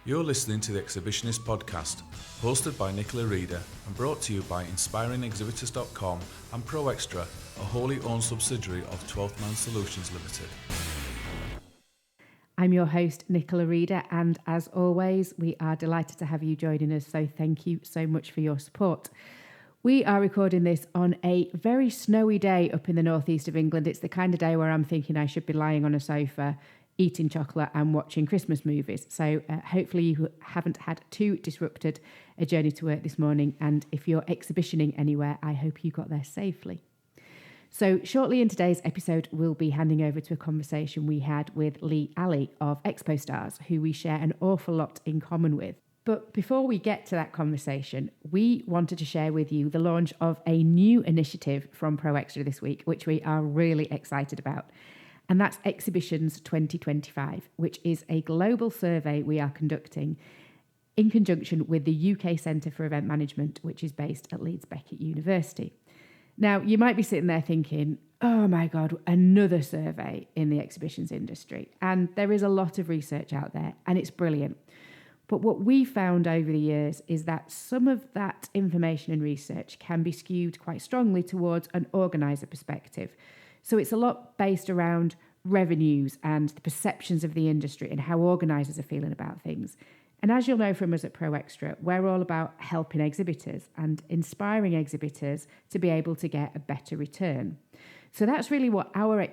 You're listening to the Exhibitionist Podcast, hosted by Nicola Reader and brought to you by inspiringexhibitors.com and Pro Extra, a wholly owned subsidiary of 12th Man Solutions Limited. I'm your host, Nicola Reader, and as always, we are delighted to have you joining us, so thank you so much for your support. We are recording this on a very snowy day up in the northeast of England. It's the kind of day where I'm thinking I should be lying on a sofa, eating chocolate and watching Christmas movies. So hopefully you haven't had too disrupted a journey to work this morning. And if you're exhibitioning anywhere, I hope you got there safely. So shortly in today's episode, we'll be handing over to a conversation we had with Lee Alley of Expo Stars, who we share an awful lot in common with. But before we get to that conversation, we wanted to share with you the launch of a new initiative from Pro Extra this week, which we are really excited about. And that's Exhibitions 2025, which is a global survey we are conducting in conjunction with the UK Centre for Event Management, which is based at Leeds Beckett University. Now, you might be sitting there thinking, oh my God, another survey in the exhibitions industry. And there is a lot of research out there, and it's brilliant. But what we found over the years is that some of that information and research can be skewed quite strongly towards an organiser perspective. So it's a lot based around revenues and the perceptions of the industry and how organisers are feeling about things. And as you'll know from us at Pro Extra, we're all about helping exhibitors and inspiring exhibitors to be able to get a better return. So that's really what our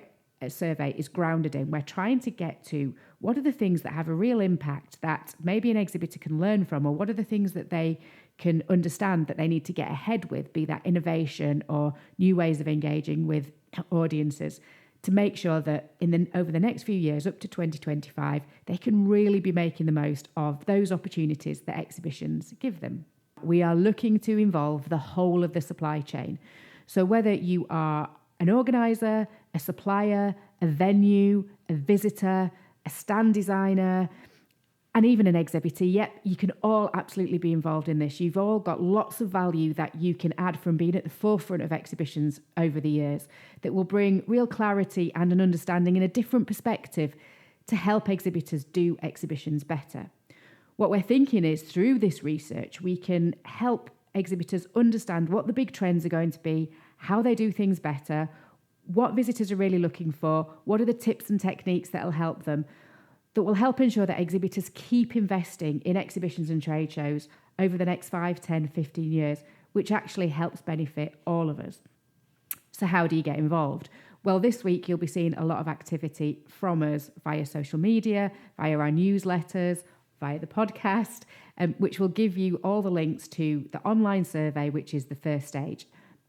survey is grounded in. We're trying to get to what are the things that have a real impact that maybe an exhibitor can learn from, or what are the things that they can understand that they need to get ahead with, be that innovation or new ways of engaging with audiences, to make sure that over the next few years, up to 2025, they can really be making the most of those opportunities that exhibitions give them. We are looking to involve the whole of the supply chain. So whether you are an organiser, a supplier, a venue, a visitor, a stand designer, and even an exhibitor, you can all absolutely be involved in this. You've all got lots of value that you can add from being at the forefront of exhibitions over the years that will bring real clarity and an understanding and a different perspective to help exhibitors do exhibitions better. What we're thinking is through this research, we can help exhibitors understand what the big trends are going to be, how they do things better, what visitors are really looking for, what are the tips and techniques that will help them, that will help ensure that exhibitors keep investing in exhibitions and trade shows over the next 5, 10, 15 years, which actually helps benefit all of us. So how do you get involved? Well, this week you'll be seeing a lot of activity from us via social media, via our newsletters, via the podcast, which will give you all the links to the online survey, which is the first stage.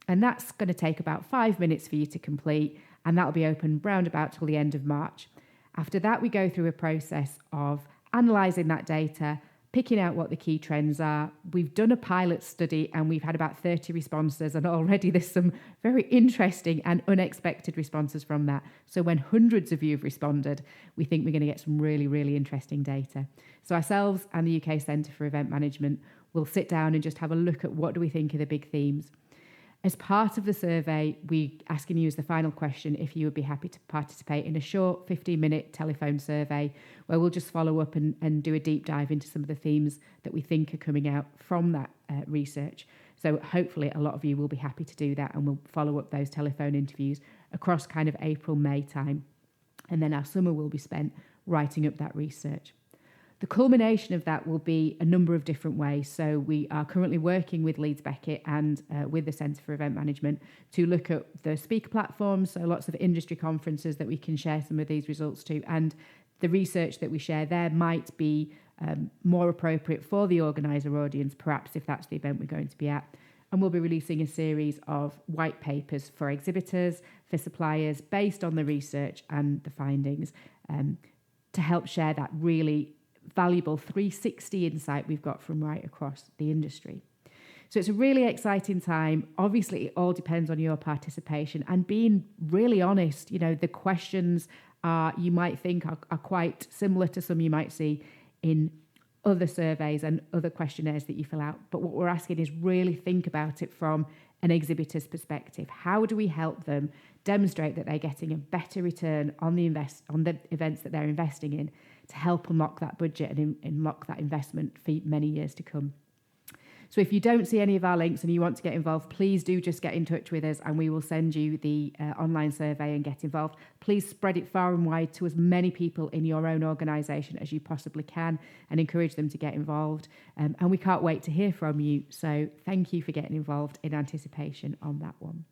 And that's going to take about 5 minutes for you to complete, and that'll be open round about till the end of March. After that, we go through a process of analysing that data, picking out what the key trends are. We've done a pilot study and we've had about 30 responses, and already there's some very interesting and unexpected responses from that. So when hundreds of you have responded, we think we're going to get some really, really interesting data. So ourselves and the UK Centre for Event Management will sit down and just have a look at what do we think are the big themes. As part of the survey, we're asking you as the final question if you would be happy to participate in a short 15-minute telephone survey where we'll just follow up and do a deep dive into some of the themes that we think are coming out from that research. So hopefully a lot of you will be happy to do that, and we'll follow up those telephone interviews across kind of April, May time. And then our summer will be spent writing up that research. The culmination of that will be a number of different ways. So we are currently working with Leeds Beckett and with the Centre for Event Management to look at the speaker platforms, so lots of industry conferences that we can share some of these results to. And the research that we share there might be more appropriate for the organiser audience, perhaps if that's the event we're going to be at. And we'll be releasing a series of white papers for exhibitors, for suppliers, based on the research and the findings, to help share that really valuable 360 insight we've got from right across the industry. So it's a really exciting time. Obviously, it all depends on your participation and being really honest. The questions you might think are quite similar to some you might see in other surveys and other questionnaires that you fill out. But what we're asking is really think about it from an exhibitor's perspective. How do we help them demonstrate that they're getting a better return on the events that they're investing in? to help unlock that budget and unlock that investment for many years to come. So if you don't see any of our links and you want to get involved, please do just get in touch with us and we will send you the online survey and get involved. Please spread it far and wide to as many people in your own organisation as you possibly can and encourage them to get involved. And we can't wait to hear from you. So thank you for getting involved in anticipation on that one.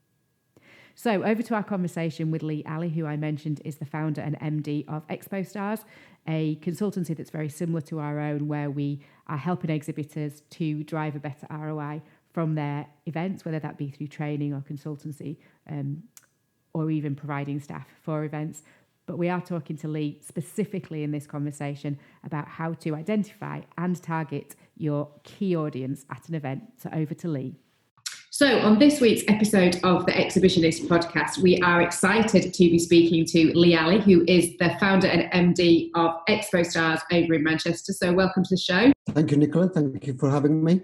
So over to our conversation with Lee Alley, who I mentioned is the founder and MD of Expo Stars, a consultancy that's very similar to our own, where we are helping exhibitors to drive a better ROI from their events, whether that be through training or consultancy, or even providing staff for events. But we are talking to Lee specifically in this conversation about how to identify and target your key audience at an event. So over to Lee. So on this week's episode of the Exhibitionist Podcast, we are excited to be speaking to Lee Alley, who is the founder and MD of Expo Stars over in Manchester. So welcome to the show. Thank you, Nicola. Thank you for having me.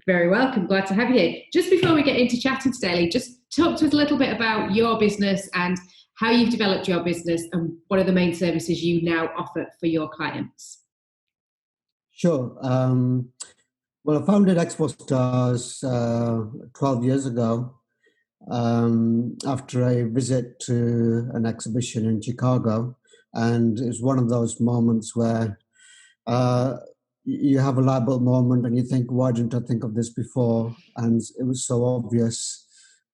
Very welcome. Glad to have you here. Just before we get into chatting today, Lee, just talk to us a little bit about your business and how you've developed your business and what are the main services you now offer for your clients. Sure. Well, I founded Expo Stars 12 years ago after a visit to an exhibition in Chicago. And it was one of those moments where you have a light bulb moment and you think, why didn't I think of this before? And it was so obvious.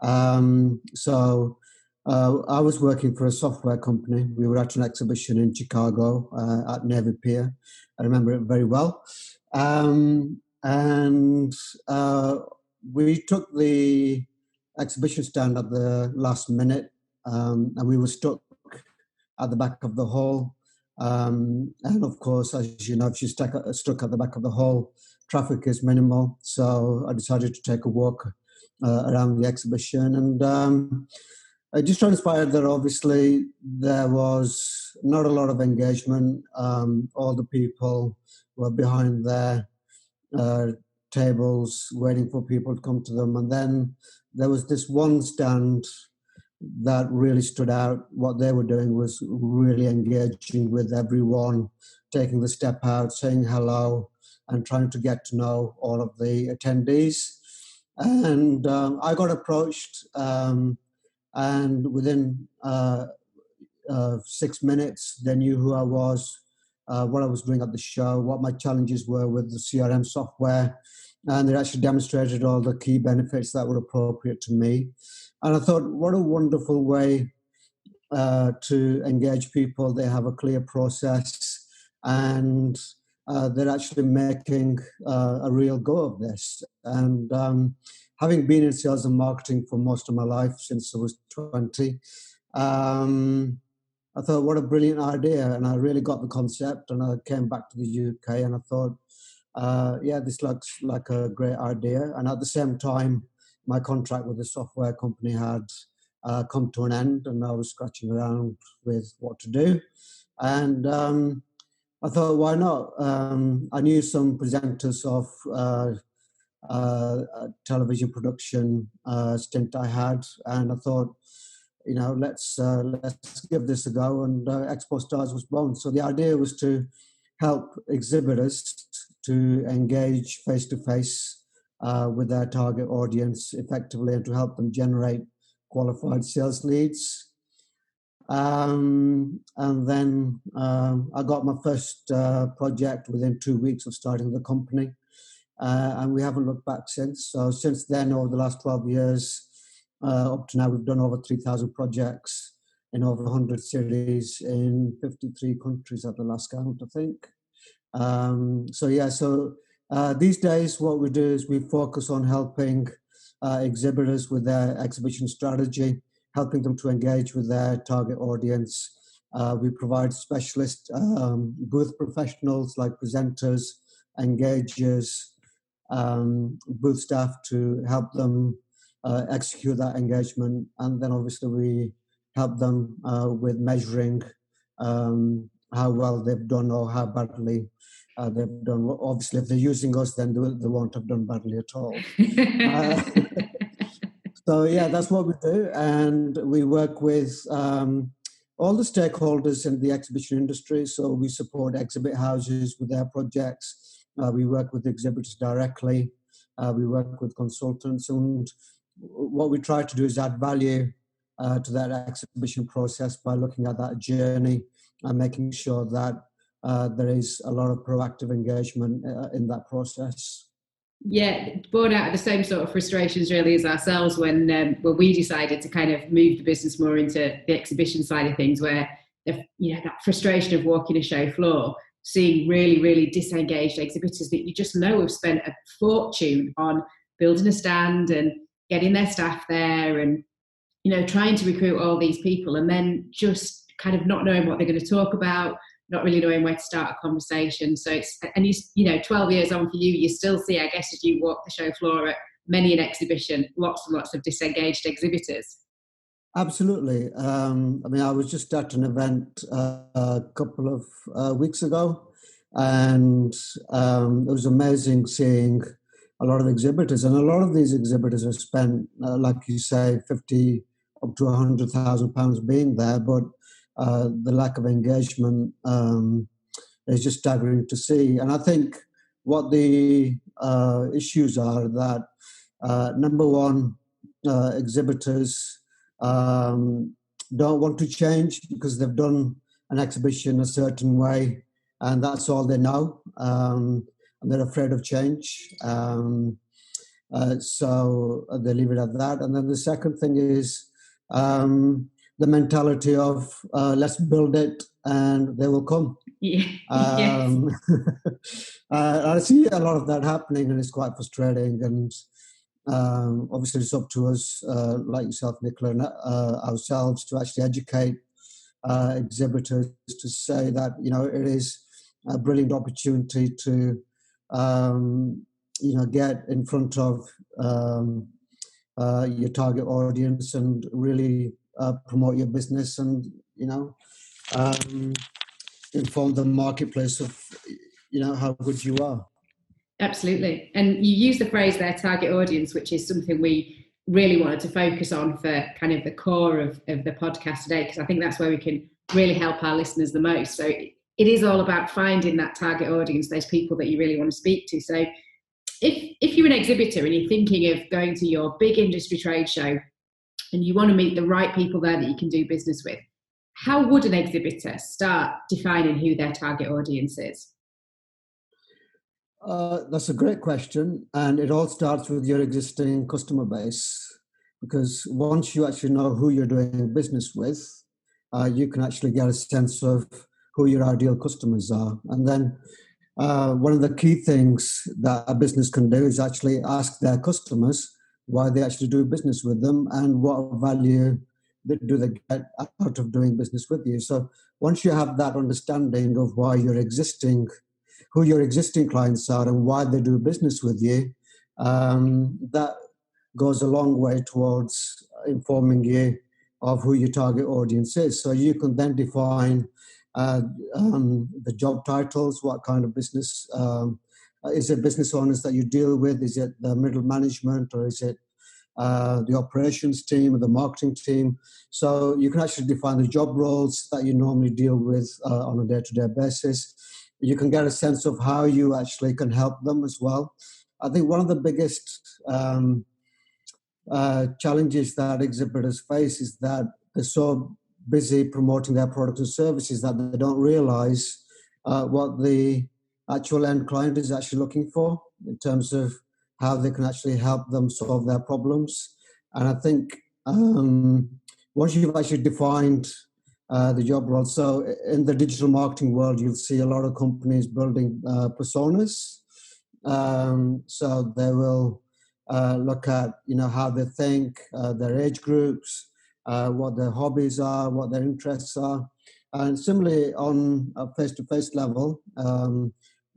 So I was working for a software company. We were at an exhibition in Chicago at Navy Pier. I remember it very well. And we took the exhibition stand at the last minute, and we were stuck at the back of the hall. And of course, as you know, if you're stuck at the back of the hall, traffic is minimal. So I decided to take a walk around the exhibition. And it just transpired that obviously there was not a lot of engagement. All the people were behind their tables waiting for people to come to them. And then there was this one stand that really stood out. What they were doing was really engaging with everyone, taking the step out, saying hello, and trying to get to know all of the attendees. And I got approached, and within 6 minutes, they knew who I was, what I was doing at the show, what my challenges were with the CRM software, and they actually demonstrated all the key benefits that were appropriate to me. And I thought, what a wonderful way to engage people. They have a clear process, and they're actually making a real go of this. And having been in sales and marketing for most of my life since I was 20, I thought, what a brilliant idea. And I really got the concept, and I came back to the UK and I thought, this looks like a great idea. And at the same time, my contract with the software company had come to an end, and I was scratching around with what to do. And I thought, why not? I knew some presenters of a television production stint I had, and I thought, let's give this a go. And Expo Stars was born. So the idea was to help exhibitors to engage face-to-face with their target audience effectively, and to help them generate qualified sales leads. And then I got my first project within 2 weeks of starting the company. And we haven't looked back since. So since then, over the last 12 years, up to now, we've done over 3,000 projects in over 100 cities in 53 countries at the last count, I think. So these days, what we do is we focus on helping exhibitors with their exhibition strategy, helping them to engage with their target audience. We provide specialist booth professionals like presenters, engagers, booth staff to help them execute that engagement. And then obviously we help them with measuring how well they've done or how badly they've done. Obviously, if they're using us, then they won't have done badly at all. So yeah, that's what we do. And we work with all the stakeholders in the exhibition industry. So we support exhibit houses with their projects. We work with exhibitors directly. We work with consultants. And what we try to do is add value to that exhibition process by looking at that journey and making sure that there is a lot of proactive engagement in that process. Yeah, born out of the same sort of frustrations really as ourselves when we decided to kind of move the business more into the exhibition side of things, where that frustration of walking a show floor, seeing really, really disengaged exhibitors that you just know have spent a fortune on building a stand and getting their staff there and, trying to recruit all these people and then just kind of not knowing what they're going to talk about, not really knowing where to start a conversation. So it's, and 12 years on for you, you still see, I guess, as you walk the show floor at many an exhibition, lots and lots of disengaged exhibitors. Absolutely. I was just at an event a couple of weeks ago, and it was amazing seeing a lot of exhibitors. And a lot of these exhibitors have spent, like you say, 50 up to £100,000 being there, but the lack of engagement is just staggering to see. And I think what the issues are that, number one, exhibitors don't want to change because they've done an exhibition a certain way and that's all they know, and they're afraid of change. So they leave it at that. And then the second thing is the mentality of let's build it and they will come. Yeah. I see a lot of that happening and it's quite frustrating. And obviously it's up to us, like yourself, Nicola, and ourselves to actually educate exhibitors to say that, it is a brilliant opportunity to, get in front of your target audience and really promote your business and, inform the marketplace of, how good you are. Absolutely. And you use the phrase there, target audience, which is something we really wanted to focus on for kind of the core of the podcast today, because I think that's where we can really help our listeners the most. So it is all about finding that target audience, those people that you really want to speak to. So if you're an exhibitor and you're thinking of going to your big industry trade show and you want to meet the right people there that you can do business with, how would an exhibitor start defining who their target audience is? That's a great question. And it all starts with your existing customer base, because once you actually know who you're doing business with, you can actually get a sense of who your ideal customers are. And then one of the key things that a business can do is actually ask their customers why they actually do business with them and what value do they get out of doing business with you. So once you have that understanding of who your existing clients are and why they do business with you, that goes a long way towards informing you of who your target audience is. So you can then define the job titles, what kind of business, is it business owners that you deal with? Is it the middle management, or is it the operations team or the marketing team? So you can actually define the job roles that you normally deal with on a day-to-day basis. You can get a sense of how you actually can help them as well. I think one of the biggest challenges that exhibitors face is that they're so busy promoting their products and services that they don't realize what the actual end client is actually looking for in terms of how they can actually help them solve their problems. And I think once you've actually defined the job role, so in the digital marketing world, you'll see a lot of companies building personas. So they will look at, how they think, their age groups, what their hobbies are, what their interests are. And similarly, on a face-to-face level,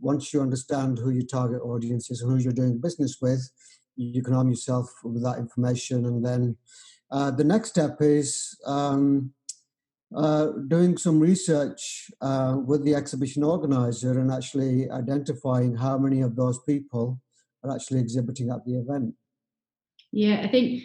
once you understand who your target audience is and who you're doing business with, you can arm yourself with that information. And then the next step is doing some research with the exhibition organizer and actually identifying how many of those people are actually exhibiting at the event. Yeah, I think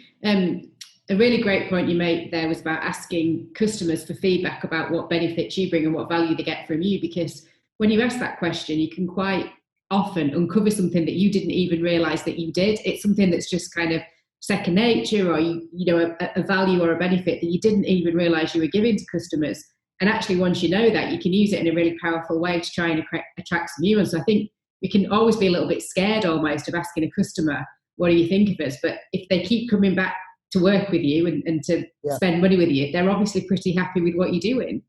a really great point you made there was about asking customers for feedback about what benefits you bring and what value they get from you, because when you ask that question, you can quite often uncover something that you didn't even realize that you did. It's something that's just kind of second nature, or a value or a benefit that you didn't even realize you were giving to customers. And actually, once you know that, you can use it in a really powerful way to try and attract some new ones. So I think we can always be a little bit scared almost of asking a customer, what do you think of us? But if they keep coming back to work with you and to spend money with you, they're obviously pretty happy with what you're doing.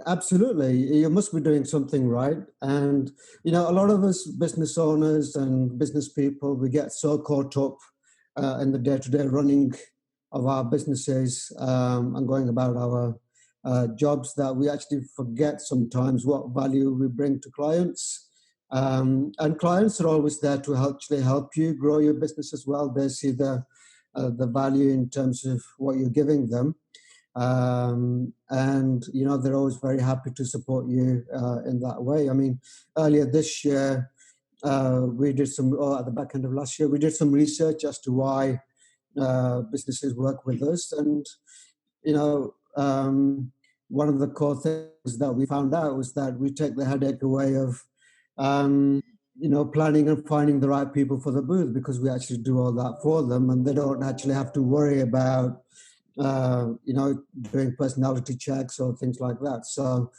Absolutely. You must be doing something right. And, a lot of us business owners and business people, we get so caught up in the day-to-day running of our businesses and going about our jobs that we actually forget sometimes what value we bring to clients. And clients are always there to actually help you grow your business as well. They see the value in terms of what you're giving them. And they're always very happy to support you in that way. I mean, earlier this year, we did at the back end of last year, we did some research as to why businesses work with us. And, one of the core things that we found out was that we take the headache away of, planning and finding the right people for the booth, because we actually do all that for them, and they don't actually have to worry about doing personality checks or things like that. So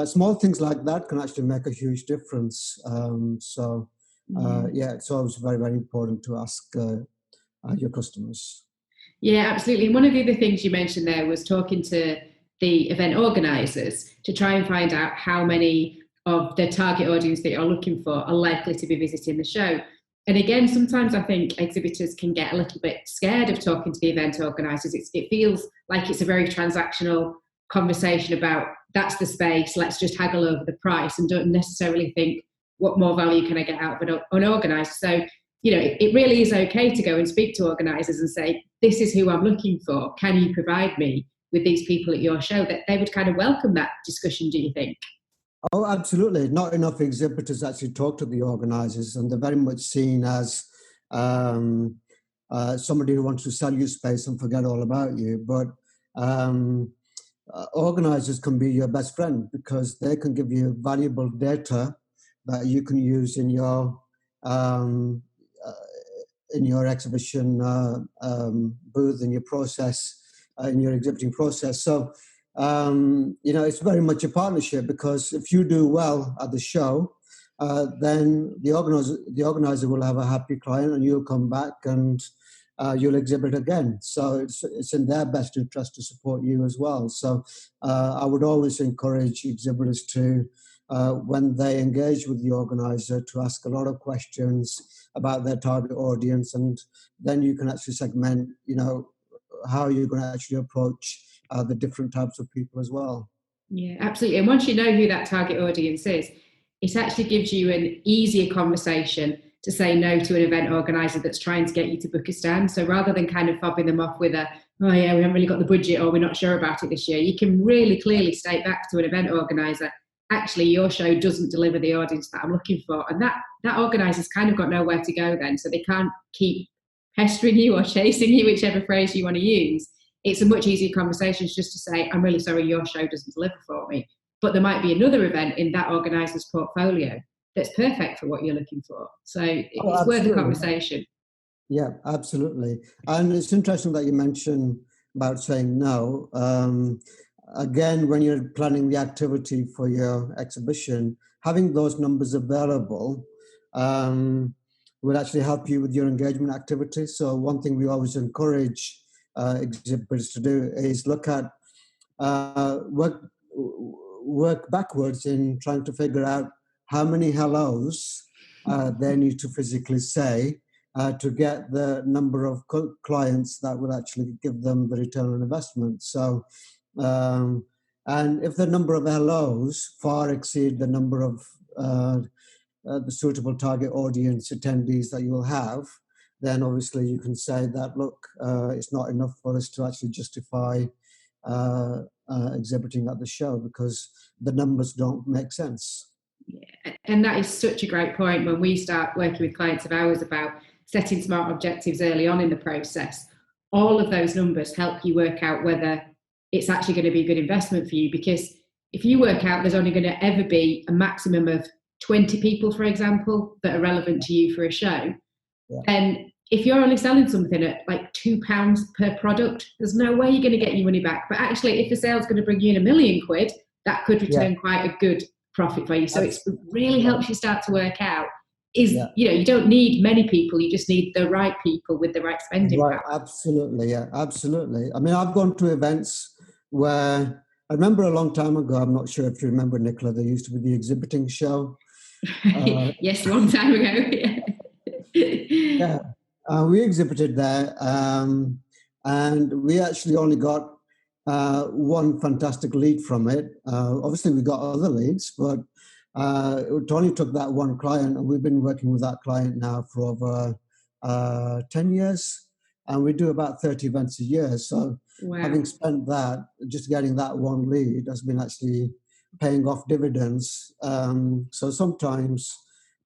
small things like that can actually make a huge difference. It's always very, very important to ask your customers. Yeah, absolutely. And one of the other things you mentioned there was talking to the event organisers to try and find out how many of the target audience that you're looking for are likely to be visiting the show. And again, sometimes I think exhibitors can get a little bit scared of talking to the event organisers. It feels like it's a very transactional conversation about, that's the space, let's just haggle over the price, and don't necessarily think, what more value can I get out of an organiser? So, it really is okay to go and speak to organisers and say, this is who I'm looking for. Can you provide me with these people at your show? That they would kind of welcome that discussion, do you think? Oh, absolutely. Not enough exhibitors actually talk to the organisers, and they're very much seen as somebody who wants to sell you space and forget all about you. But organisers can be your best friend, because they can give you valuable data that you can use in your exhibition booth, in your process, in your exhibiting process. So, it's very much a partnership, because if you do well at the show, then the organizer will have a happy client, and you'll come back and you'll exhibit again. So it's in their best interest to support you as well. So I would always encourage exhibitors to, when they engage with the organizer, to ask a lot of questions about their target audience, and then you can actually segment, how you're going to actually approach the different types of people as well. Yeah, absolutely. And once you know who that target audience is, it actually gives you an easier conversation to say no to an event organizer that's trying to get you to book a stand. So rather than kind of fobbing them off with a, oh yeah, we haven't really got the budget, or we're not sure about it this year, you can really clearly state back to an event organizer, actually your show doesn't deliver the audience that I'm looking for. And that organizer's kind of got nowhere to go then. So they can't keep pestering you or chasing you, whichever phrase you want to use. It's a much easier conversation just to say, I'm really sorry, your show doesn't deliver for me. But there might be another event in that organizer's portfolio that's perfect for what you're looking for. So it's worth a conversation. Yeah, absolutely. And it's interesting that you mentioned about saying no. Again, when you're planning the activity for your exhibition, having those numbers available will actually help you with your engagement activities. So one thing we always encourage exhibitors to do is look at work backwards in trying to figure out how many hellos they need to physically say to get the number of clients that will actually give them the return on investment. So, and if the number of hellos far exceed the number of the suitable target audience attendees that you will have, then obviously you can say that, look, it's not enough for us to actually justify exhibiting at the show because the numbers don't make sense. Yeah, and that is such a great point when we start working with clients of ours about setting smart objectives early on in the process. all of those numbers help you work out whether it's actually going to be a good investment for you. Because if you work out there's only going to ever be a maximum of 20 people, for example, that are relevant to you for a show, then if you're only selling something at like £2 per product, there's no way you're going to get your money back. But actually, if the sale's going to bring you in £1 million, that could return quite a good profit for you. So it really helps you start to work out you don't need many people, you just need the right people with the right spending power. Absolutely, absolutely. I mean, I've gone to events where, I remember a long time ago, I'm not sure if you remember, Nicola, there used to be the exhibiting show. Yes, a long time ago. We exhibited there, and we actually only got one fantastic lead from it. Obviously, we got other leads, but it only took that one client, and we've been working with that client now for over 10 years, and we do about 30 events a year. So having spent that, just getting that one lead has been actually paying off dividends. So sometimes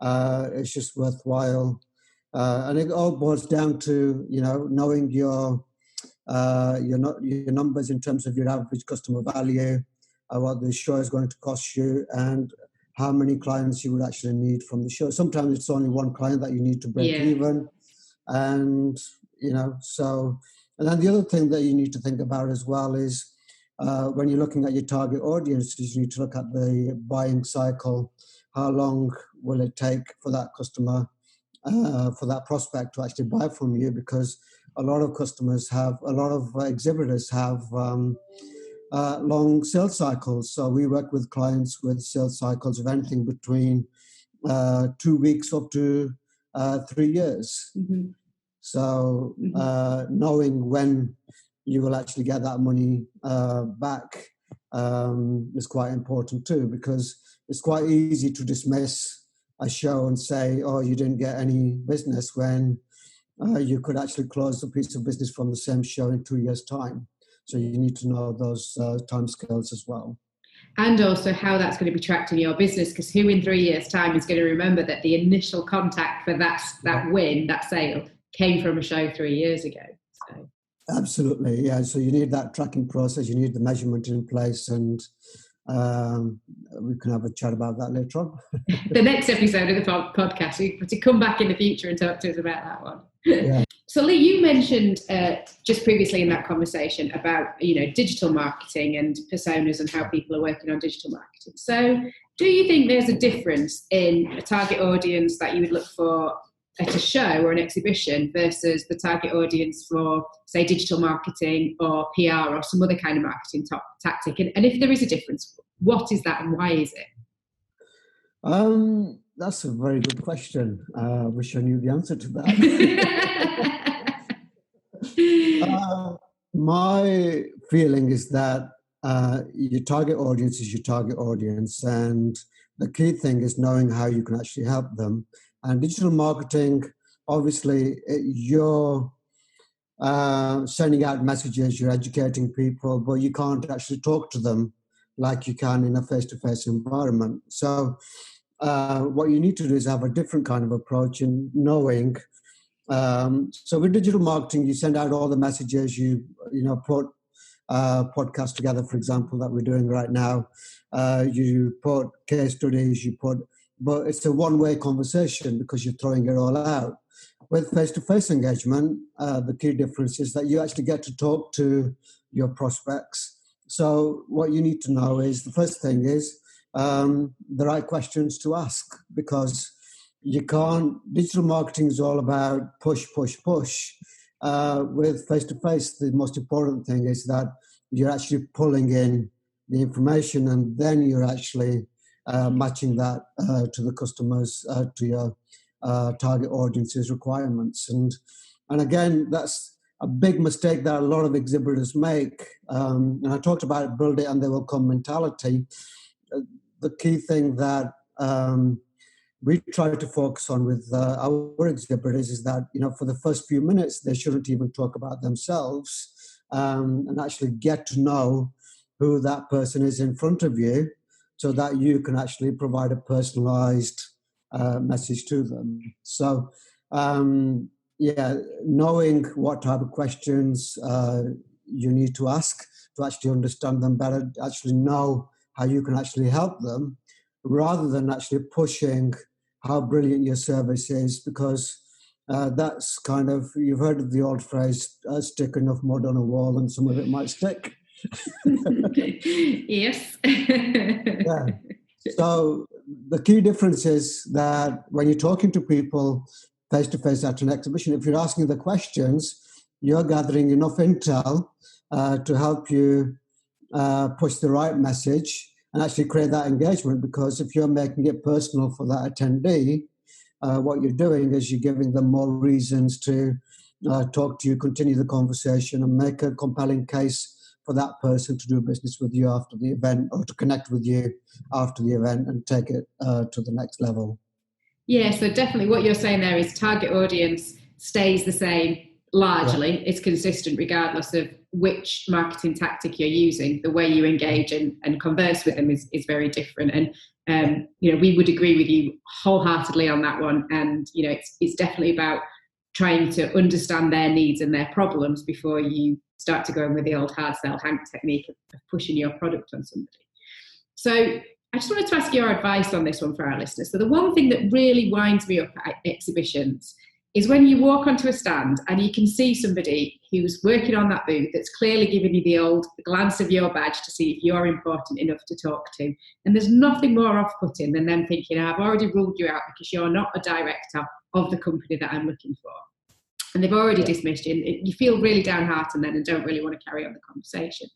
it's just worthwhile. And it all boils down to, knowing your numbers in terms of your average customer value, what the show is going to cost you, and how many clients you would actually need from the show. Sometimes it's only one client that you need to break even. And, and then the other thing that you need to think about as well is when you're looking at your target audiences, you need to look at the buying cycle. How long will it take for that customer, for that prospect to actually buy from you? Because a lot of exhibitors have long sales cycles. So we work with clients with sales cycles of anything between 2 weeks up to 3 years. Mm-hmm. So knowing when you will actually get that money back is quite important too, because it's quite easy to dismiss a show and say, oh, you didn't get any business, when you could actually close a piece of business from the same show in 2 years' time. So you need to know those timescales as well. And also how that's going to be tracked in your business, because who in 3 years' time is going to remember that the initial contact for that win, that sale, came from a show 3 years ago? So. Absolutely, yeah. So you need that tracking process, you need the measurement in place, and we can have a chat about that later on. The next episode of the podcast, to come back in the future and talk to us about that one. Yeah. So Lee, you mentioned just previously in that conversation about digital marketing and personas and how people are working on digital marketing. So do you think there's a difference in a target audience that you would look for at a show or an exhibition versus the target audience for, say, digital marketing or PR or some other kind of marketing tactic? And if there is a difference, what is that and why is it? That's a very good question. I wish I knew the answer to that. My feeling is that your target audience is your target audience, and the key thing is knowing how you can actually help them. And digital marketing, obviously, you're sending out messages, you're educating people, but you can't actually talk to them like you can in a face-to-face environment. So what you need to do is have a different kind of approach in knowing. So with digital marketing, you send out all the messages, you put podcasts together, for example, that we're doing right now. You put case studies, but it's a one-way conversation because you're throwing it all out. With face-to-face engagement, the key difference is that you actually get to talk to your prospects. So what you need to know is, the first thing is the right questions to ask, because you can't, digital marketing is all about push. With face-to-face, the most important thing is that you're actually pulling in the information, and then you're actually matching that to the customers, to your target audience's requirements. And again, that's a big mistake that a lot of exhibitors make. And I talked about build it and they will come mentality. The key thing that we try to focus on with our exhibitors is that, for the first few minutes, they shouldn't even talk about themselves, and actually get to know who that person is in front of you, so that you can actually provide a personalized message to them. So, knowing what type of questions you need to ask to actually understand them better, actually know how you can actually help them, rather than actually pushing how brilliant your service is, because that's kind of, you've heard of the old phrase, stick enough mud on a wall and some of it might stick. Yes. Yeah. So the key difference is that when you're talking to people face-to-face at an exhibition, if you're asking the questions, you're gathering enough intel to help you push the right message and actually create that engagement. Because if you're making it personal for that attendee, what you're doing is you're giving them more reasons to talk to you, continue the conversation, and make a compelling case for that person to do business with you after the event, or to connect with you after the event and take it to the next level. Yeah, so definitely what you're saying there is target audience stays the same largely. Yeah. It's consistent regardless of which marketing tactic you're using. The way you engage and converse with them is very different. And, we would agree with you wholeheartedly on that one. And, it's definitely about trying to understand their needs and their problems before you start to go in with the old hard sell Hank technique of pushing your product on somebody. So I just wanted to ask your advice on this one for our listeners. So the one thing that really winds me up at exhibitions is when you walk onto a stand and you can see somebody who's working on that booth that's clearly giving you the old glance of your badge to see if you're important enough to talk to. And there's nothing more off-putting than them thinking, I've already ruled you out because you're not a director of the company that I'm looking for. And they've already dismissed you. You feel really downhearted then and don't really want to carry on the conversation.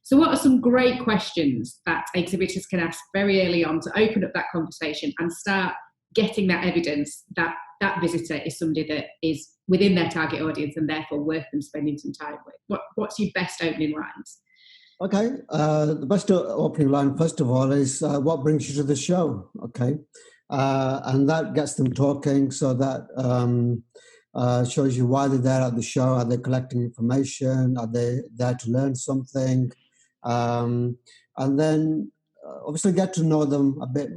So what are some great questions that exhibitors can ask very early on to open up that conversation and start getting that evidence that that visitor is somebody that is within their target audience and therefore worth them spending some time with? What's your best opening lines? Okay. The best opening line, first of all, is what brings you to the show? Okay. And that gets them talking, so that shows you why they're there at the show. Are they collecting information? Are they there to learn something? And then obviously get to know them a bit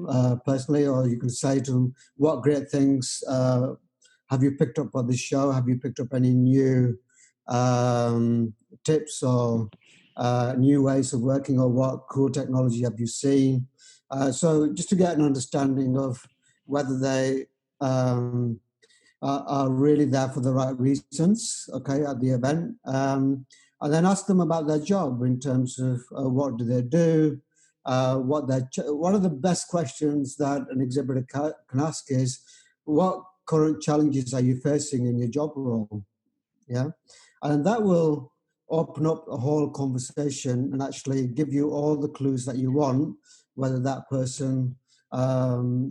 personally, or you can say to them, what great things have you picked up on this show? Have you picked up any new tips or new ways of working, or what cool technology have you seen? So just to get an understanding of whether they are really there for the right reasons, okay, at the event. And then ask them about their job in terms of what do they do, one of the best questions that an exhibitor can ask is, what current challenges are you facing in your job role? Yeah, and that will open up a whole conversation and actually give you all the clues that you want, whether that person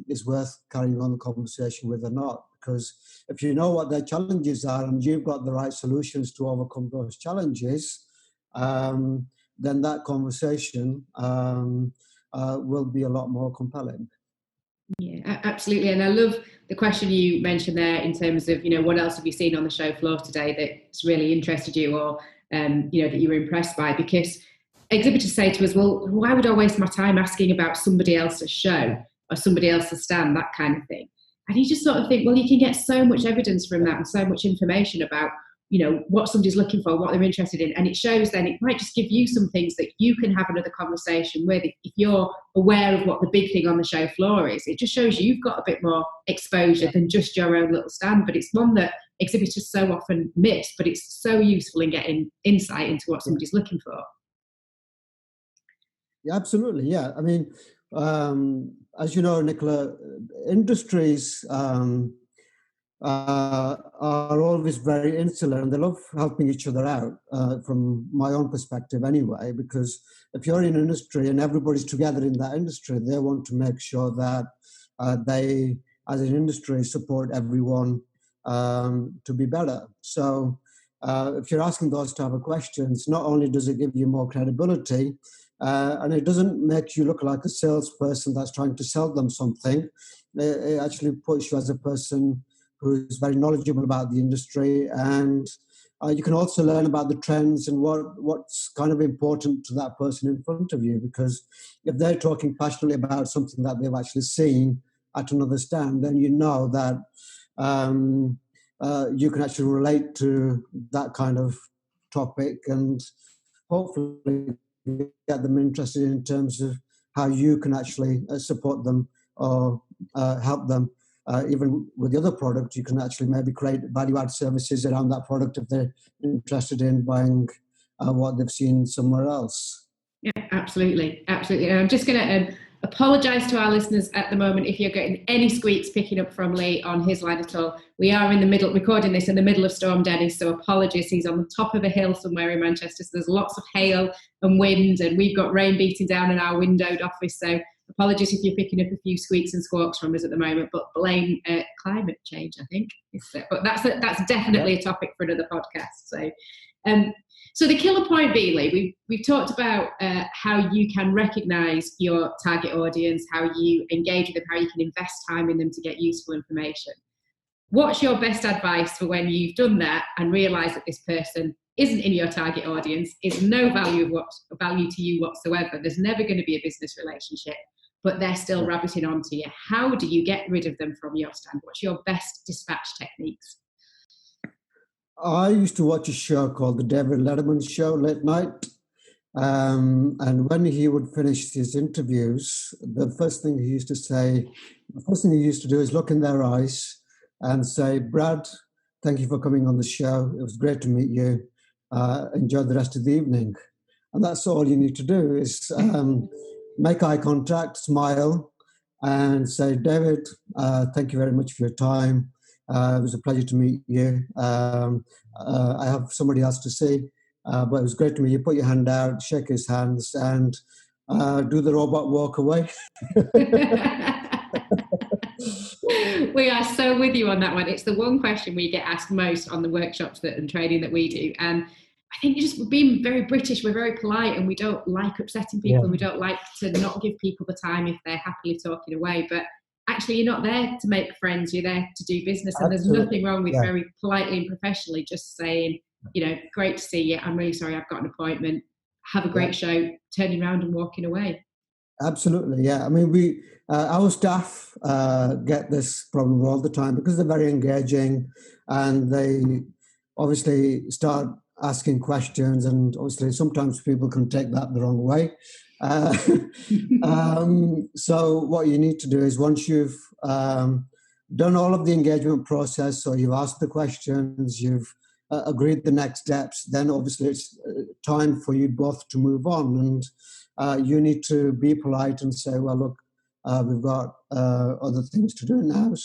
is worth carrying on the conversation with or not. Because if you know what their challenges are and you've got the right solutions to overcome those challenges, then that conversation will be a lot more compelling. Yeah, absolutely. And I love the question you mentioned there in terms of, what else have you seen on the show floor today that's really interested you, or, that you were impressed by? Because exhibitors say to us, well, why would I waste my time asking about somebody else's show or somebody else's stand, that kind of thing? And you just sort of think, well, you can get so much evidence from that and so much information about, what somebody's looking for, what they're interested in. And it shows then it might just give you some things that you can have another conversation with. If you're aware of what the big thing on the show floor is, it just shows you've got a bit more exposure than just your own little stand. But it's one that exhibitors so often miss, but it's so useful in getting insight into what somebody's looking for. Yeah, absolutely. Yeah. I mean, as you know, Nicola, industries are always very insular, and they love helping each other out, from my own perspective anyway, because if you're in an industry and everybody's together in that industry, they want to make sure that they, as an industry, support everyone to be better. So if you're asking those type of questions, not only does it give you more credibility, and it doesn't make you look like a salesperson that's trying to sell them something, it actually puts you as a person who's very knowledgeable about the industry, and you can also learn about the trends and what's kind of important to that person in front of you, because if they're talking passionately about something that they've actually seen at another stand, then you know that you can actually relate to that kind of topic and hopefully get them interested in terms of how you can actually support them or help them. Even with the other product, you can actually maybe create value-add services around that product if they're interested in buying what they've seen somewhere else. Yeah, absolutely. Absolutely. And I'm just going to apologise to our listeners at the moment if you're getting any squeaks picking up from Lee on his line at all. We are in the middle, recording this in the middle of Storm Dennis, so apologies. He's on the top of a hill somewhere in Manchester, so there's lots of hail and wind, and we've got rain beating down in our windowed office, so apologies if you're picking up a few squeaks and squawks from us at the moment, but blame climate change, I think. But that's definitely a topic for another podcast. So the killer point, Lee, we've talked about how you can recognise your target audience, how you engage with them, how you can invest time in them to get useful information. What's your best advice for when you've done that and realise that this person isn't in your target audience, is no value to you whatsoever? There's never going to be a business relationship, but they're still rabbiting onto you. How do you get rid of them from your stand? What's your best dispatch techniques? I used to watch a show called The David Letterman Show late night. And when he would finish his interviews, the first thing he used to do is look in their eyes and say, Brad, thank you for coming on the show. It was great to meet you. Enjoy the rest of the evening. And that's all you need to do is make eye contact, smile, and say, David, thank you very much for your time. It was a pleasure to meet you. I have somebody else to see, but it was great to meet you. Put your hand out, shake his hands, and do the robot walk away. We are so with you on that one. It's the one question we get asked most on the workshops and training that we do. And I think we're being very British, we're very polite, and we don't like upsetting people, and we don't like to not give people the time if they're happily talking away. But actually, you're not there to make friends, you're there to do business. And there's nothing wrong with very politely and professionally just saying, great to see you, I'm really sorry, I've got an appointment, have a great show, turning around and walking away. Absolutely, yeah. I mean, our staff get this problem all the time because they're very engaging, and they obviously start asking questions, and obviously sometimes people can take that the wrong way. So what you need to do is, once you've done all of the engagement process, so you've asked the questions, you've agreed the next steps, then obviously it's time for you both to move on, and you need to be polite and say, well, look, we've got other things to do now,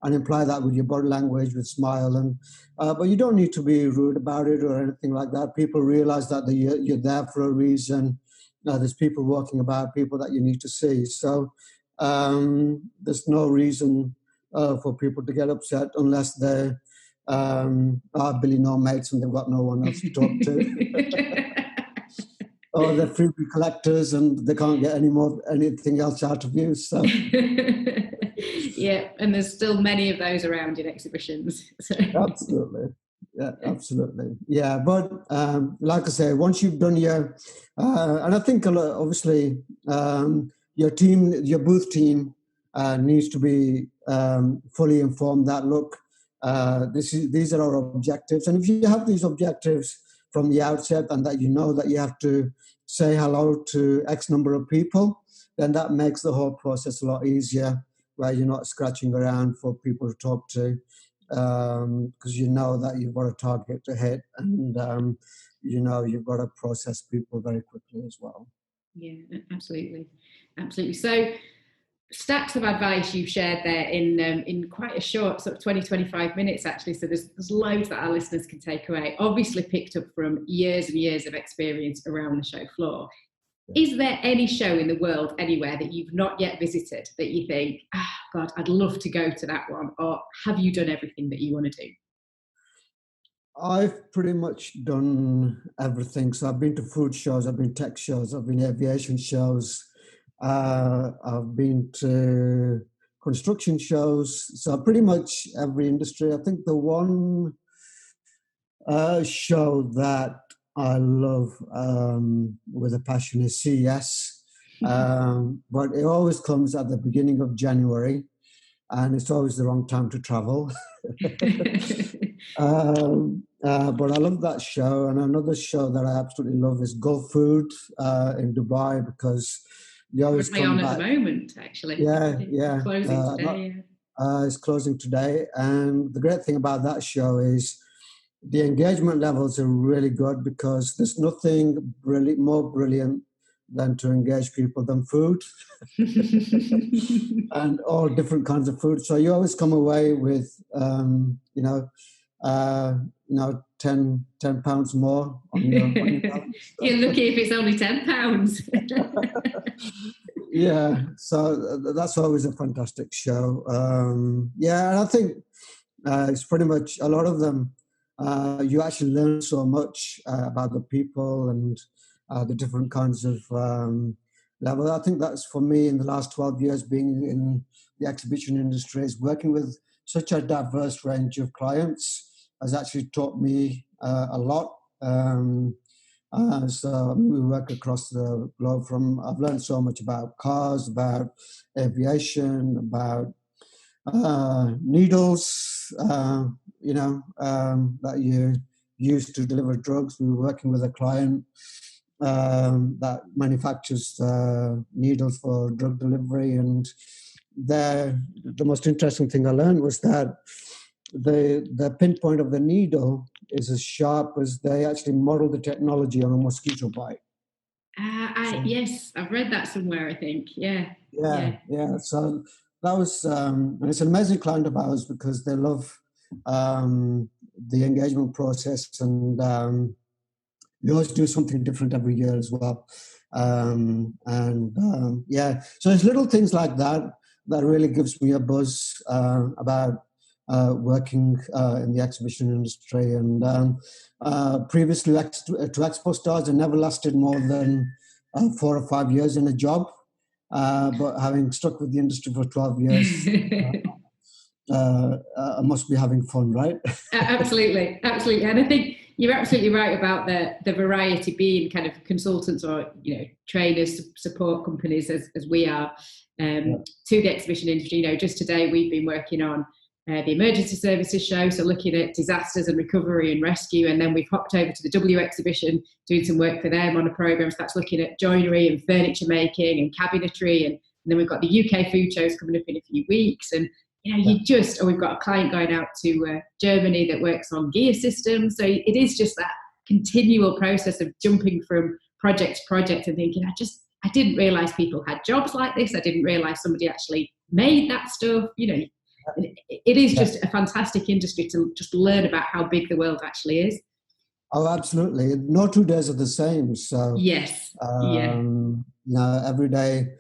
and imply that with your body language, with smile, and but you don't need to be rude about it or anything like that. People realize that you're there for a reason. There's people walking about, people that you need to see. So there's no reason for people to get upset unless they are Billy No Mates and they've got no one else to talk to. Or they're freebie collectors and they can't get anything else out of you. So. Yeah, and there's still many of those around in exhibitions. So. Absolutely. Yeah, absolutely. Yeah, but like I say, once you've done your, and I think obviously your team, your booth team needs to be fully informed that, look, these are our objectives. And if you have these objectives from the outset and that you know that you have to say hello to X number of people, then that makes the whole process a lot easier, where you're not scratching around for people to talk to, because you know that you've got a target to hit, and you've got to process people very quickly as well. Yeah, absolutely. So stacks of advice you've shared there in quite a short sort of 20-25 minutes actually, so there's loads that our listeners can take away, obviously picked up from years and years of experience around the show floor. Is there any show in the world anywhere that you've not yet visited that you think, God, I'd love to go to that one, or have you done everything that you want to do? I've pretty much done everything. So I've been to food shows, I've been tech shows, I've been aviation shows, I've been to construction shows. So pretty much every industry. I think the one show that I love with a passion is CES, but it always comes at the beginning of January. and it's always the wrong time to travel. But I love that show. And another show that I absolutely love is Gulf Food in Dubai, because you always come back. On at the moment, actually. Yeah. Closing today. It's closing today. And the great thing about that show is the engagement levels are really good, because there's nothing more brilliant than to engage people than food. And all different kinds of food. So you always come away with, 10 pounds more on your balance. You're lucky if it's only £10. Yeah, so that's always a fantastic show. And I think it's pretty much a lot of them. You actually learn so much about the people and the different kinds of level. I think that's, for me, in the last 12 years being in the exhibition industry, is working with such a diverse range of clients has actually taught me a lot. So we work across the globe. I've learned so much about cars, about aviation, about needles, that you use to deliver drugs. We were working with a client that manufactures needles for drug delivery, and the most interesting thing I learned was that the pinpoint of the needle is as sharp as they actually model the technology on a mosquito bite. Yes, I've read that somewhere, I think. Yeah. So that was, and it's an amazing client of ours, because they love the engagement process, and we always do something different every year as well. So it's little things like that really gives me a buzz about working in the exhibition industry. And previously to Expo stars, I never lasted more than 4 or 5 years in a job. But having stuck with the industry for 12 years, I must be having fun, right? Absolutely. And I think you're absolutely right about the variety, being kind of consultants or trainers, support companies as we are to the exhibition industry. Just today we've been working on the emergency services show, so looking at disasters and recovery and rescue, and then we've hopped over to the W exhibition, doing some work for them on a programme that's looking at joinery and furniture making and cabinetry, and then we've got the UK food shows coming up in a few weeks, and we've got a client going out to Germany that works on gear systems. So it is just that continual process of jumping from project to project and thinking, I didn't realise people had jobs like this. I didn't realise somebody actually made that stuff. It is just a fantastic industry to just learn about how big the world actually is. Oh, absolutely. No 2 days are the same. So yes, every day.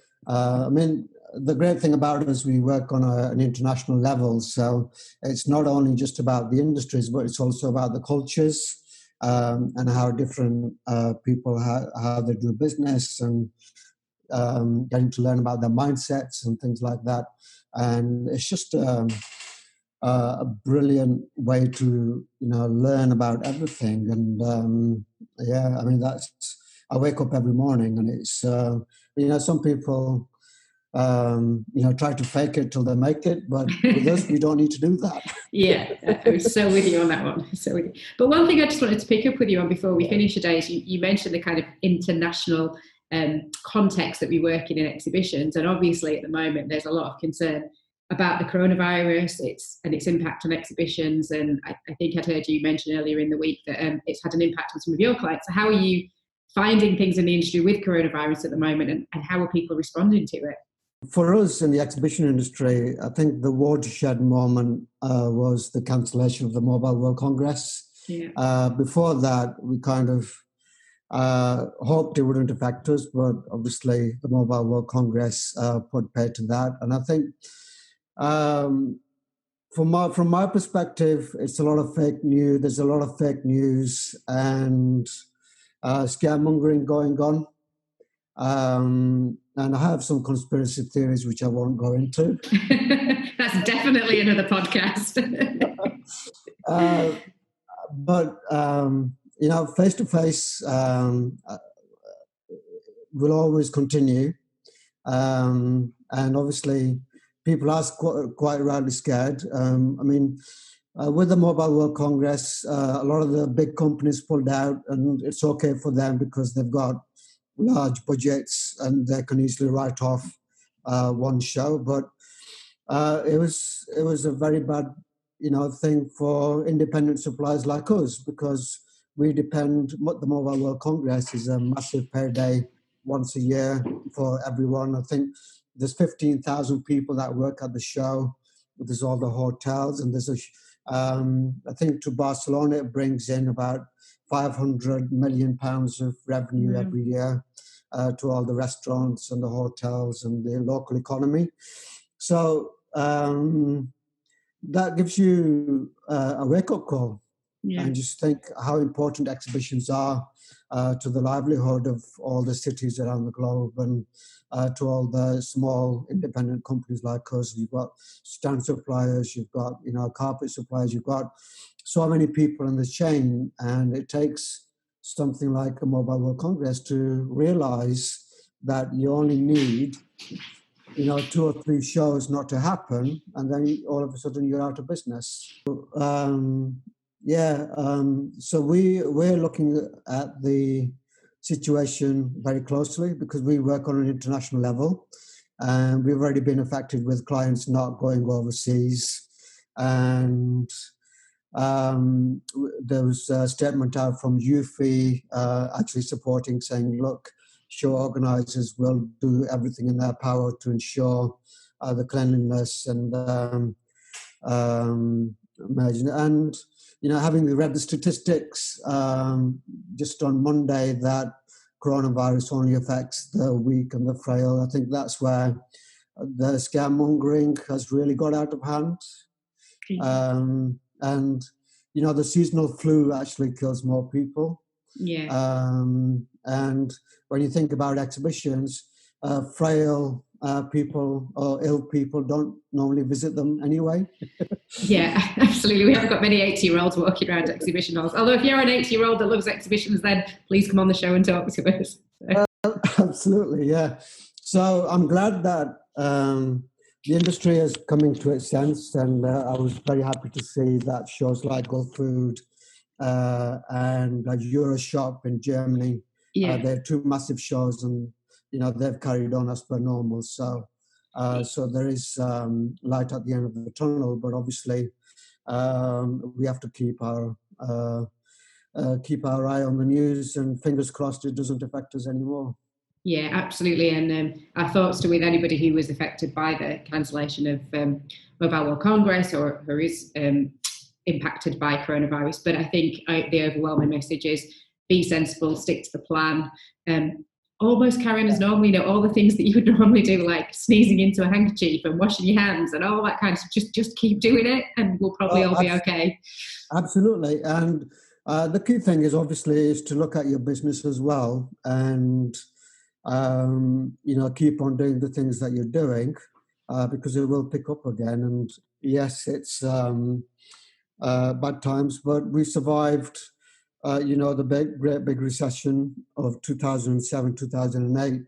The great thing about it is we work on an international level. So it's not only just about the industries, but it's also about the cultures and how different people, how they do business, and getting to learn about their mindsets and things like that. And it's just a brilliant way to learn about everything. And I wake up every morning, and it's some people try to fake it till they make it, but with us we don't need to do that. Yeah, I'm so with you on that one. But one thing I just wanted to pick up with you on before we finish today is you mentioned the kind of international context that we work in exhibitions, and obviously at the moment there's a lot of concern about the coronavirus, its impact on exhibitions, and I think I'd heard you mention earlier in the week that it's had an impact on some of your clients. So how are you finding things in the industry with coronavirus at the moment, and how are people responding to it? For us in the exhibition industry, I think the watershed moment was the cancellation of the Mobile World Congress. Yeah. Before that, we kind of hoped it wouldn't affect us, but obviously the Mobile World Congress put paid to that. And I think from my perspective, it's a lot of fake news. There's a lot of fake news and scaremongering going on. And I have some conspiracy theories which I won't go into. That's definitely another podcast. But face-to-face will always continue. And obviously people are quite rightly scared. With the Mobile World Congress, a lot of the big companies pulled out, and it's okay for them because they've got large budgets and they can easily write off one show. But it was a very bad, thing for independent suppliers like us, because we depend. The Mobile World Congress is a massive payday once a year for everyone. I think there's 15,000 people that work at the show. There's all the hotels, and there's I think to Barcelona it brings in about 500 million pounds of revenue every year to all the restaurants and the hotels and the local economy. So that gives you a wake-up call. Yeah. And just think how important exhibitions are to the livelihood of all the cities around the globe, and to all the small independent companies like us. You've got stand suppliers, you've got carpet suppliers, you've got so many people in the chain, and it takes something like a Mobile World Congress to realize that you only need 2 or 3 shows not to happen, and then all of a sudden you're out of business. So we're looking at the situation very closely, because we work on an international level, and we've already been affected with clients not going overseas. And there was a statement out from UFI actually supporting, saying, look, show organisers will do everything in their power to ensure the cleanliness and and having read the statistics just on Monday that coronavirus only affects the weak and the frail, I think that's where the scaremongering has really got out of hand. And the seasonal flu actually kills more people. Yeah. And when you think about exhibitions, frail people or ill people don't normally visit them anyway. Yeah, absolutely. We haven't got many 80-year-olds walking around exhibition halls. Although if you're an 80-year-old that loves exhibitions, then please come on the show and talk to us. Absolutely, yeah. So I'm glad that the industry is coming to its sense, and I was very happy to see that shows like Go Food and Euroshop in Germany, they're 2 massive shows, and they've carried on as per normal. So there is light at the end of the tunnel, but obviously we have to keep our eye on the news, and fingers crossed it doesn't affect us anymore. Yeah, absolutely. And our thoughts to with anybody who was affected by the cancellation of Mobile World Congress or who is impacted by coronavirus. But I think the overwhelming message is be sensible, stick to the plan, almost carry on as normal. All the things that you would normally do, like sneezing into a handkerchief and washing your hands and all that kind of stuff, just keep doing it, and we'll probably all be okay. Absolutely. And the key thing is obviously is to look at your business as well, and keep on doing the things that you're doing, because it will pick up again. And yes, it's bad times, but we survived the great big recession of 2007, 2008.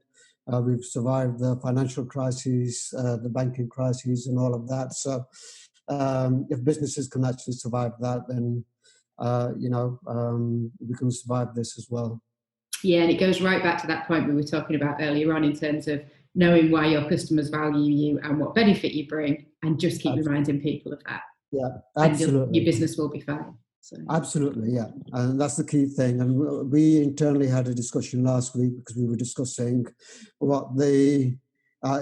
We've survived the financial crises, the banking crises, and all of that. So if businesses can actually survive that, then we can survive this as well. Yeah, and it goes right back to that point we were talking about earlier on, in terms of knowing why your customers value you and what benefit you bring, and just keep reminding people of that. Yeah, absolutely. And your business will be fine. So. Absolutely, yeah. And that's the key thing. And we internally had a discussion last week, because we were discussing what the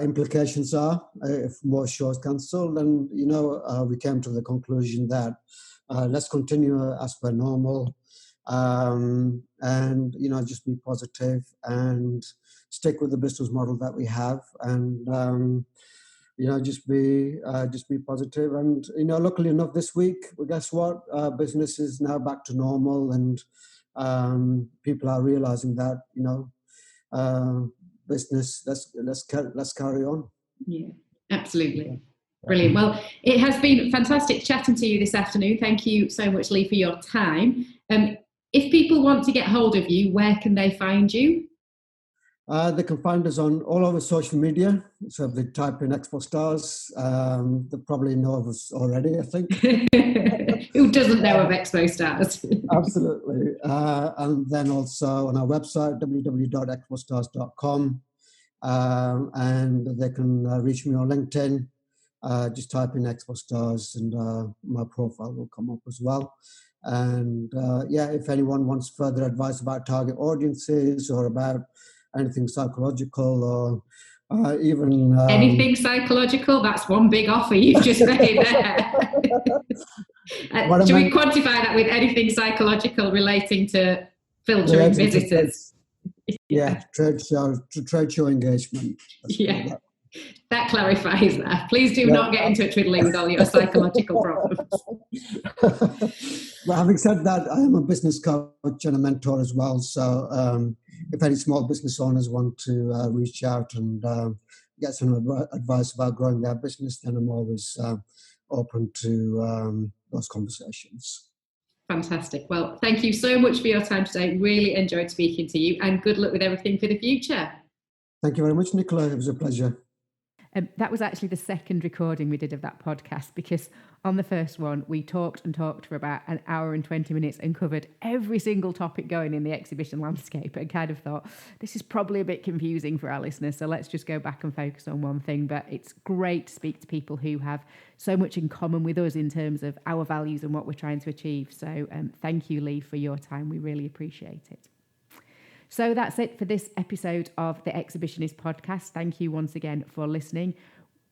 implications are if more shows cancelled. And, we came to the conclusion that let's continue as per normal. And just be positive and stick with the business model that we have, and just be positive. And luckily enough, this week, well, guess what, business is now back to normal, and people are realizing that business, let's carry on. Yeah, absolutely. Brilliant. Well, it has been fantastic chatting to you this afternoon. Thank you so much, Lee, for your time. If people want to get hold of you, where can they find you? They can find us on all over social media. So if they type in Expo Stars, they probably know of us already, I think. Who doesn't know of Expo Stars? Absolutely. And then also on our website, www.expostars.com. And they can reach me on LinkedIn. Just type in Expo Stars and my profile will come up as well. And if anyone wants further advice about target audiences or about anything psychological or even... anything psychological? That's one big offer you've just made there. Should we quantify that with anything psychological relating to filtering visitors? Yeah, trade show engagement. Yeah, that clarifies that. Please do not get in touch with Lee with all your psychological problems. But having said that, I am a business coach and a mentor as well. So if any small business owners want to reach out and get some advice about growing their business, then I'm always open to those conversations. Fantastic. Well, thank you so much for your time today. Really enjoyed speaking to you, and good luck with everything for the future. Thank you very much, Nicola. It was a pleasure. That was actually the second recording we did of that podcast, because on the first one, we talked for about an hour and 20 minutes and covered every single topic going in the exhibition landscape, and kind of thought, this is probably a bit confusing for our listeners, so let's just go back and focus on one thing. But it's great to speak to people who have so much in common with us in terms of our values and what we're trying to achieve. So thank you, Lee, for your time. We really appreciate it. So that's it for this episode of the Exhibitionist Podcast. Thank you once again for listening.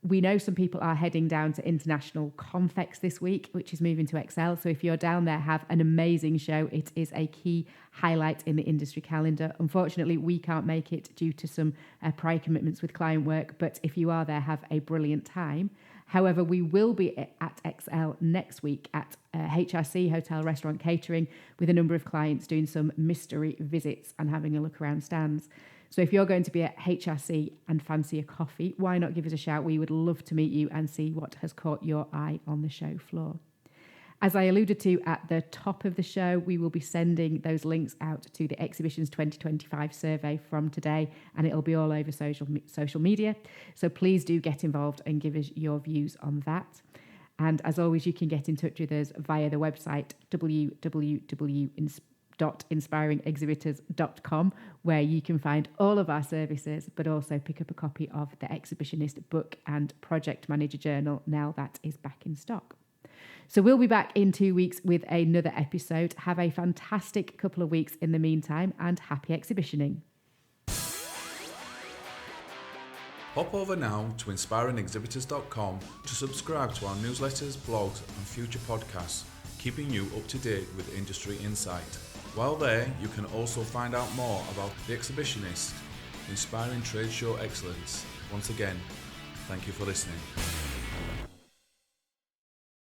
We know some people are heading down to International Confex this week, which is moving to Excel. So if you're down there, have an amazing show. It is a key highlight in the industry calendar. Unfortunately, we can't make it due to some prior commitments with client work. But if you are there, have a brilliant time. However, we will be at XL next week at HRC, Hotel Restaurant Catering, with a number of clients doing some mystery visits and having a look around stands. So if you're going to be at HRC and fancy a coffee, why not give us a shout? We would love to meet you and see what has caught your eye on the show floor. As I alluded to at the top of the show, we will be sending those links out to the Exhibitions 2025 survey from today, and it'll be all over social media. So please do get involved and give us your views on that. And as always, you can get in touch with us via the website www.inspiringexhibitors.com, where you can find all of our services, but also pick up a copy of the Exhibitionist book and Project Manager Journal now that is back in stock. So we'll be back in 2 weeks with another episode. Have a fantastic couple of weeks in the meantime, and happy exhibitioning. Hop over now to inspiringexhibitors.com to subscribe to our newsletters, blogs and future podcasts, keeping you up to date with industry insight. While there, you can also find out more about The Exhibitionist, inspiring trade show excellence. Once again, thank you for listening.